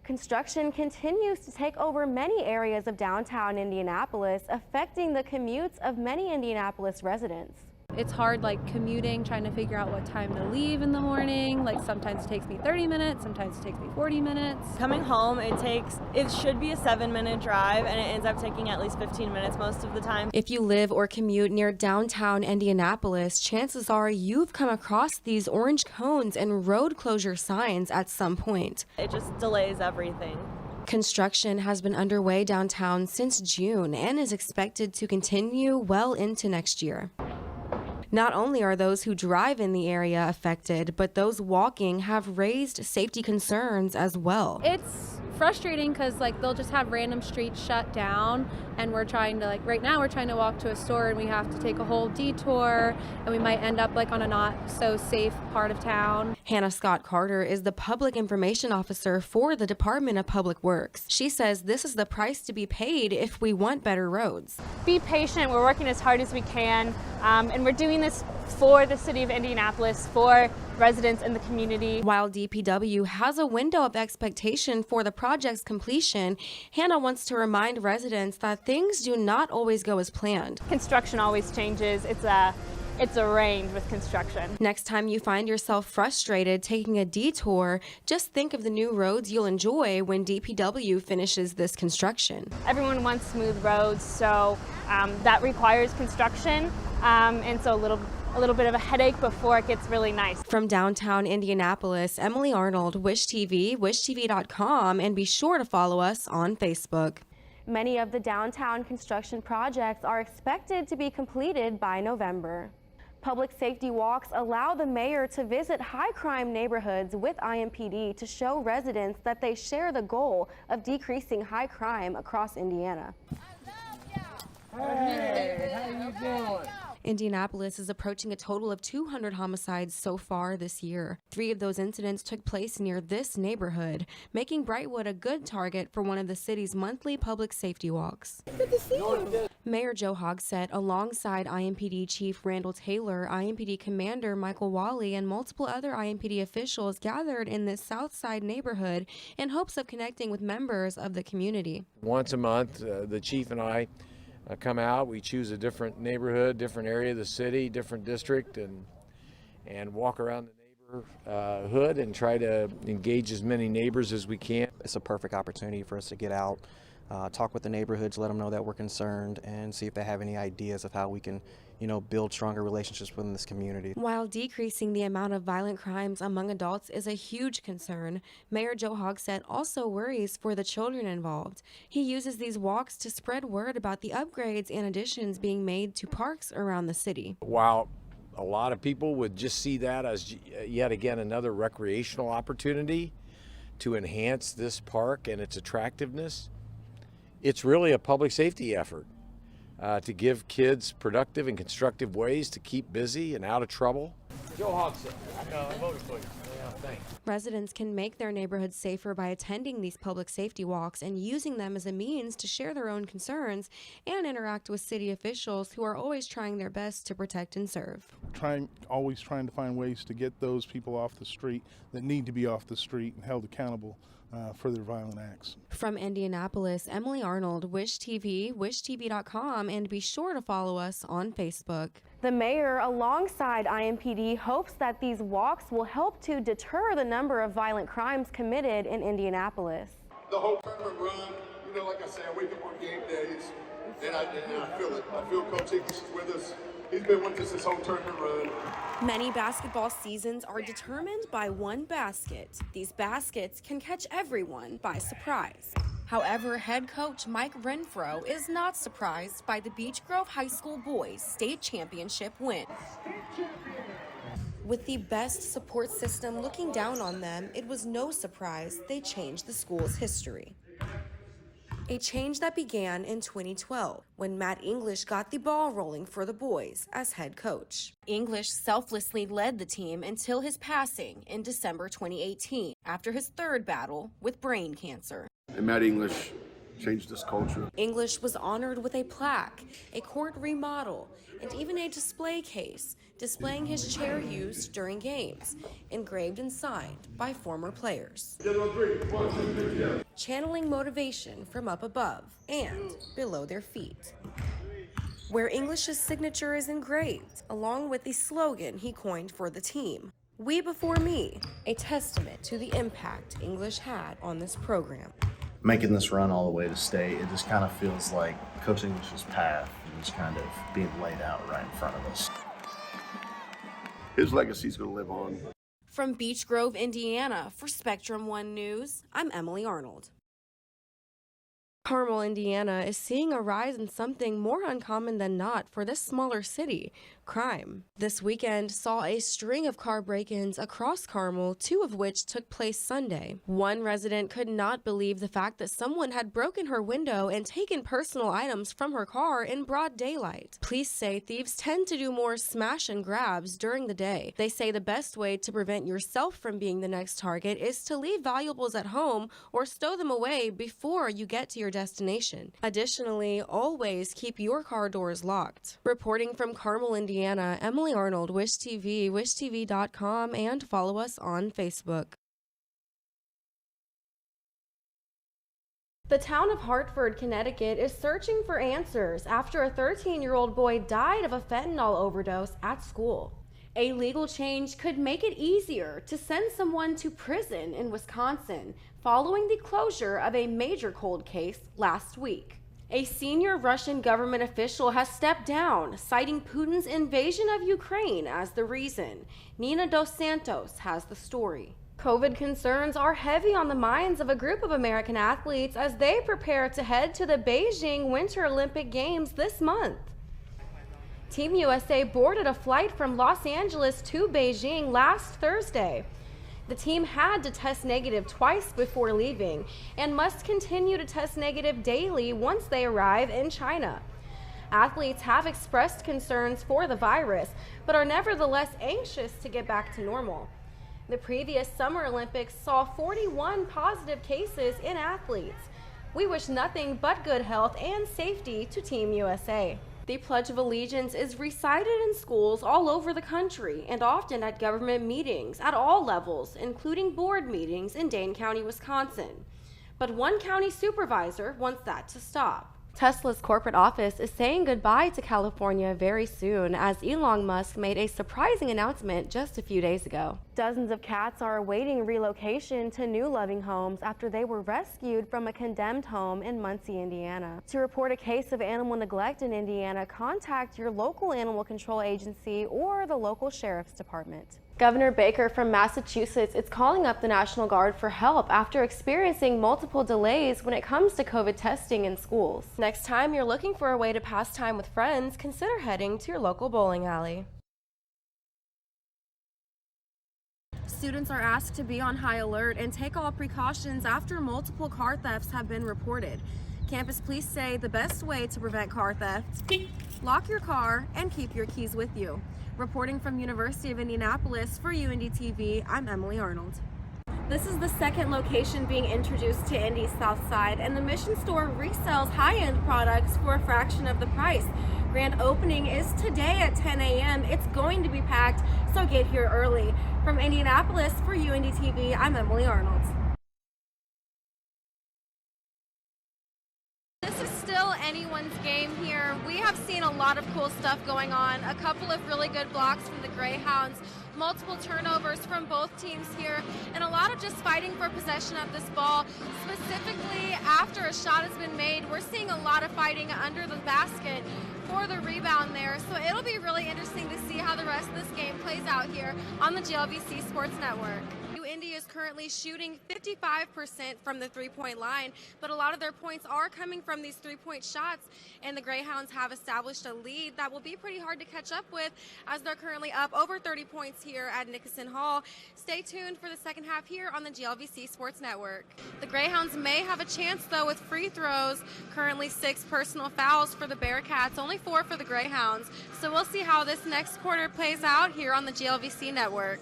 Construction continues to take over many areas of downtown Indianapolis, affecting the commutes of many Indianapolis residents. It's hard, like commuting, trying to figure out what time to leave in the morning. Like sometimes it takes me 30 minutes, sometimes it takes me 40 minutes. Coming home, it should be a 7-minute drive, and it ends up taking at least 15 minutes most of the time. If you live or commute near downtown Indianapolis, chances are you've come across these orange cones and road closure signs at some point. It just delays everything. Construction has been underway downtown since June and is expected to continue well into next year. Not only are those who drive in the area affected, but those walking have raised safety concerns as well. It's frustrating because like they'll just have random streets shut down, and we're trying to right now we're trying to walk to a store and we have to take a whole detour, and we might end up on a not so safe part of town. Hannah Scott Carter is the public information officer for the Department of Public Works. She says this is the price to be paid if we want better roads. Be patient. We're working as hard as we can, and we're doing this for the city of Indianapolis, for residents in the community. While DPW has a window of expectation for the project's completion, Hannah wants to remind residents that things do not always go as planned. Construction always changes. It's a range with construction. Next time you find yourself frustrated taking a detour, just think of the new roads you'll enjoy when DPW finishes this construction. Everyone wants smooth roads, so that requires construction, and so a little bit of a headache before it gets really nice. From downtown Indianapolis, Emily Arnold, Wish TV, wishtv.com, and be sure to follow us on Facebook. Many of the downtown construction projects are expected to be completed by November. Public safety walks allow the mayor to visit high-crime neighborhoods with IMPD to show residents that they share the goal of decreasing high crime across Indiana. Hey, how you doing? Indianapolis is approaching a total of 200 homicides so far this year. 3 of those incidents took place near this neighborhood, making Brightwood a good target for one of the city's monthly public safety walks. Good to see you. Mayor Joe Hogsett, alongside IMPD Chief Randall Taylor, IMPD Commander Michael Wally, and multiple other IMPD officials gathered in this South Side neighborhood in hopes of connecting with members of the community. Once a month, the chief and I come out. We choose a different neighborhood, different area of the city, different district, and walk around the neighborhood and try to engage as many neighbors as we can. It's a perfect opportunity for us to get out, talk with the neighborhoods, let them know that we're concerned, and see if they have any ideas of how we can, build stronger relationships within this community. While decreasing the amount of violent crimes among adults is a huge concern, Mayor Joe Hogsett also worries for the children involved. He uses these walks to spread word about the upgrades and additions being made to parks around the city. While a lot of people would just see that as yet again another recreational opportunity to enhance this park and its attractiveness, it's really a public safety effort. To give kids productive and constructive ways to keep busy and out of trouble. Joe Hogsett, I voted for you. Yeah, thanks. Residents can make their neighborhoods safer by attending these public safety walks and using them as a means to share their own concerns and interact with city officials who are always trying their best to protect and serve. Always trying to find ways to get those people off the street that need to be off the street and held accountable for their violent acts. From Indianapolis, Emily Arnold, Wish TV, wishtv.com, and be sure to follow us on Facebook. The mayor, alongside IMPD, hopes that these walks will help to deter the number of violent crimes committed in Indianapolis. The whole tournament run, like I say, I wake up on game days and I feel it. I feel Coach Higgins is with us. He's been with us this whole tournament run. Many basketball seasons are determined by one basket. These baskets can catch everyone by surprise. However, head coach Mike Renfro is not surprised by the Beech Grove High School boys' state championship win. With the best support system looking down on them, it was no surprise they changed the school's history. A change that began in 2012 when Matt English got the ball rolling for the boys as head coach. English selflessly led the team until his passing in December 2018 after his third battle with brain cancer. And Matt English change this culture. English was honored with a plaque, a court remodel, and even a display case displaying his chair used during games, engraved and signed by former players. Channeling motivation from up above and below their feet, where English's signature is engraved, along with the slogan he coined for the team, "We Before Me," a testament to the impact English had on this program. Making this run all the way to state, it just kind of feels like Coach English's path is kind of being laid out right in front of us. His legacy is going to live on. From Beech Grove, Indiana, for Spectrum One News, I'm Emily Arnold. Carmel, Indiana is seeing a rise in something more uncommon than not for this smaller city: crime. This weekend saw a string of car break-ins across Carmel, 2 of which took place Sunday. One resident could not believe the fact that someone had broken her window and taken personal items from her car in broad daylight. Police say thieves tend to do more smash and grabs during the day. They say the best way to prevent yourself from being the next target is to leave valuables at home or stow them away before you get to your destination. Additionally, always keep your car doors locked. Reporting from Carmel, Indiana, Emily Arnold, Wish TV, wishtv.com, and follow us on Facebook. The town of Hartford, Connecticut is searching for answers after a 13-year-old boy died of a fentanyl overdose at school. A legal change could make it easier to send someone to prison in Wisconsin following the closure of a major cold case last week. A senior Russian government official has stepped down, citing Putin's invasion of Ukraine as the reason. Nina Dos Santos has the story. COVID concerns are heavy on the minds of a group of American athletes as they prepare to head to the Beijing Winter Olympic Games this month. Team USA boarded a flight from Los Angeles to Beijing last Thursday. The team had to test negative twice before leaving and must continue to test negative daily once they arrive in China. Athletes have expressed concerns for the virus, but are nevertheless anxious to get back to normal. The previous Summer Olympics saw 41 positive cases in athletes. We wish nothing but good health and safety to Team USA. The Pledge of Allegiance is recited in schools all over the country and often at government meetings at all levels, including board meetings in Dane County, Wisconsin. But one county supervisor wants that to stop. Tesla's corporate office is saying goodbye to California very soon as Elon Musk made a surprising announcement just a few days ago. Dozens of cats are awaiting relocation to new loving homes after they were rescued from a condemned home in Muncie, Indiana. To report a case of animal neglect in Indiana, contact your local animal control agency or the local sheriff's department. Governor Baker from Massachusetts is calling up the National Guard for help after experiencing multiple delays when it comes to COVID testing in schools. Next time you're looking for a way to pass time with friends, consider heading to your local bowling alley. Students are asked to be on high alert and take all precautions after multiple car thefts have been reported. Campus police say the best way to prevent car theft: lock your car and keep your keys with you. Reporting from University of Indianapolis for UND-TV, I'm Emily Arnold. This is the second location being introduced to Indy's South Side, and the Mission Store resells high-end products for a fraction of the price. Grand opening is today at 10 a.m. It's going to be packed, so get here early. From Indianapolis for UND-TV, I'm Emily Arnold. This is still anyone's game here. We have seen a lot of cool stuff going on. A couple of really good blocks from the Greyhounds, multiple turnovers from both teams here, and a lot of just fighting for possession of this ball. Specifically, after a shot has been made, we're seeing a lot of fighting under the basket for the rebound there. So it'll be really interesting to see how the rest of this game plays out here on the GLVC Sports Network. Indy is currently shooting 55% from the three-point line, but a lot of their points are coming from these three-point shots, and the Greyhounds have established a lead that will be pretty hard to catch up with as they're currently up over 30 points here at Nickerson Hall. Stay tuned for the second half here on the GLVC Sports Network. The Greyhounds may have a chance, though, with free throws. Currently 6 personal fouls for the Bearcats, only 4 for the Greyhounds. So we'll see how this next quarter plays out here on the GLVC Network.